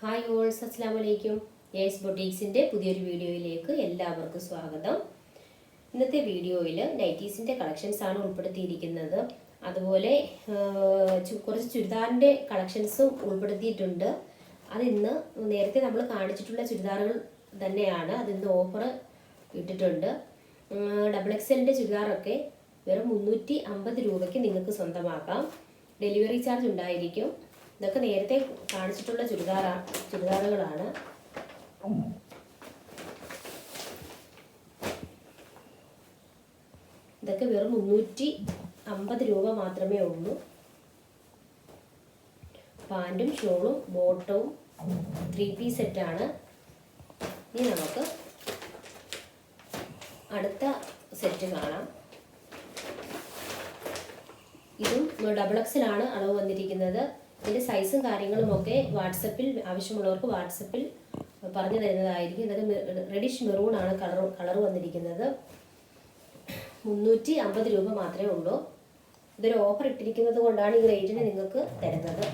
Hi ഓൾസ്, അസ്സലാമു അലൈക്കും. Yes ബൊട്ടീക്സിൻ്റെ പുതിയൊരു വീഡിയോയിലേക്ക് എല്ലാവർക്കും സ്വാഗതം. ഇന്നത്തെ വീഡിയോയിൽ നൈറ്റീസിൻ്റെ കളക്ഷൻസ് ആണ് ഉൾപ്പെടുത്തിയിരിക്കുന്നത്. അതുപോലെ കുറച്ച് ചുരിദാറിൻ്റെ കളക്ഷൻസും ഉൾപ്പെടുത്തിയിട്ടുണ്ട്. അതിന്ന് നേരത്തെ നമ്മൾ കാണിച്ചിട്ടുള്ള ചുരിദാറുകൾ തന്നെയാണ്. അതിന്ന് ഓഫർ ഇട്ടിട്ടുണ്ട്. XXL ചുരിദാറൊക്കെ വെറും 350 രൂപയ്ക്ക് നിങ്ങൾക്ക് സ്വന്തമാക്കാം. ഡെലിവറി ചാർജ് ഉണ്ടായിരിക്കും. ഇതൊക്കെ നേരത്തെ കാണിച്ചിട്ടുള്ള ചുരിദാറുകളാണ്. ഇതൊക്കെ വെറും 350 രൂപ മാത്രമേ ഉള്ളൂ. പാൻറ്റും ഷോളും ബോട്ടവും 3 പീസ് സെറ്റാണ്. ഇനി നമുക്ക് അടുത്ത സെറ്റ് കാണാം. ഇതും XXL ആണ് അളവ് വന്നിരിക്കുന്നത്. ഇതിൻ്റെ സൈസും കാര്യങ്ങളും ഒക്കെ വാട്സപ്പിൽ ആവശ്യമുള്ളവർക്ക് വാട്സപ്പിൽ പറഞ്ഞു തരുന്നതായിരിക്കും. ഇതൊക്കെ റെഡിഷ് മെറൂൺ ആണ് കളർ വന്നിരിക്കുന്നത്. 350 രൂപ മാത്രമേ ഉള്ളൂ. ഇതൊരു ഓഫർ ഇട്ടിരിക്കുന്നത് കൊണ്ടാണ് ഈ റേറ്റിന് നിങ്ങൾക്ക് തരുന്നത്.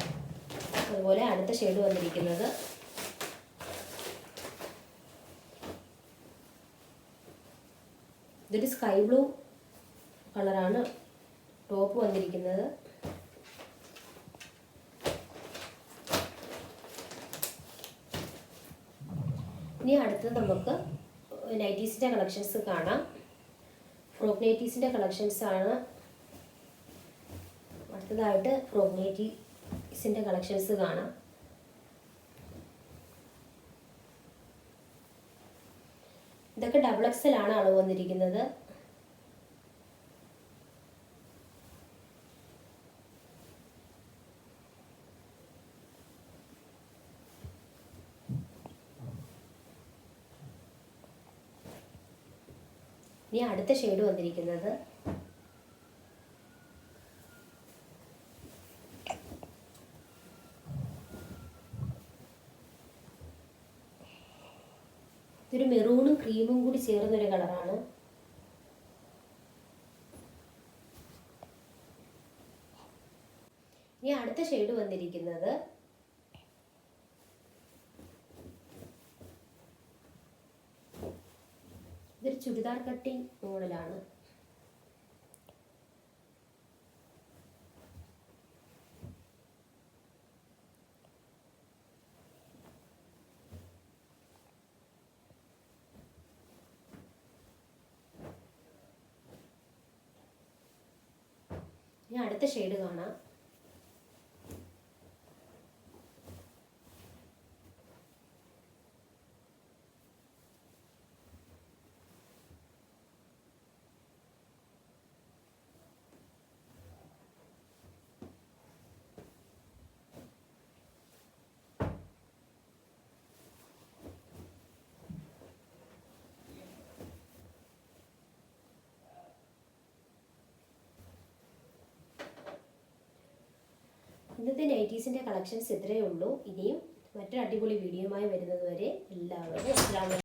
അതുപോലെ അടുത്ത ഷെയ്ഡ് വന്നിരിക്കുന്നത് ഇതൊരു സ്കൈ ബ്ലൂ കളറാണ് ടോപ്പ് വന്നിരിക്കുന്നത്. ഇനി അടുത്തത് നമുക്ക് നൈറ്റീസിൻ്റെ കളക്ഷൻസ് കാണാം. ഫ്രോക്ക് നൈറ്റീസിൻ്റെ കളക്ഷൻസ് ആണ്. അടുത്തതായിട്ട് ഫ്രോക്ക് നൈറ്റീസിൻ്റെ കളക്ഷൻസ് കാണാം. ഇതൊക്കെ XXL ആണ് അളവ് വന്നിരിക്കുന്നത്. ഇനി അടുത്ത ഷെയ്ഡ് വന്നിരിക്കുന്നത് ഇതൊരു മെറൂണും ക്രീമും കൂടി ചേർന്നൊരു കളറാണ്. ഇനി അടുത്ത ഷെയ്ഡ് വന്നിരിക്കുന്നത് ഇതൊരു ചുരിദാർ കട്ടിങ് മോഡലാണ്. ഇനി അടുത്ത ഷെയ്ഡ് കാണാം. ഇന്നത്തെ നൈറ്റീസിൻ്റെ കളക്ഷൻസ് ഇത്രയേ ഉള്ളൂ. ഇനിയും മറ്റൊരു അടിപൊളി വീഡിയോയുമായി വരുന്നത് വരെ എല്ലാവർക്കും